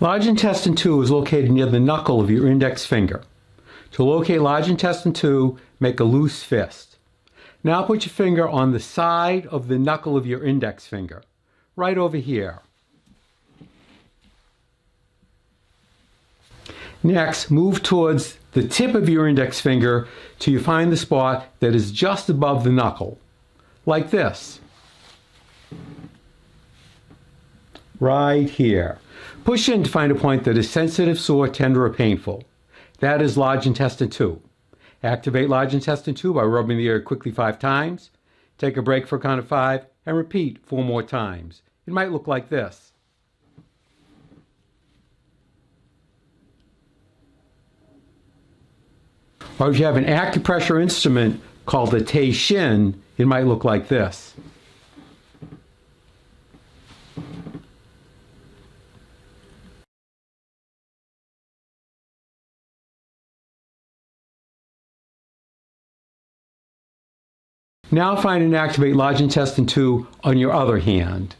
Large intestine 2 is located near the knuckle of your index finger. To locate large intestine 2, make a loose fist. Now put your finger on the side of the knuckle of your index finger, right over here. Next, move towards the tip of your index finger till you find the spot that is just above the knuckle, like this. Right here. Push in to find a point that is sensitive, sore, tender, or painful. That is large intestine 2. Activate large intestine 2 by rubbing the area quickly 5 times. Take a break for a count of 5 and repeat 4 more times. It might look like this. Or if you have an acupressure instrument called the Tei Shin, it might look like this. Now find and activate large intestine 2 on your other hand.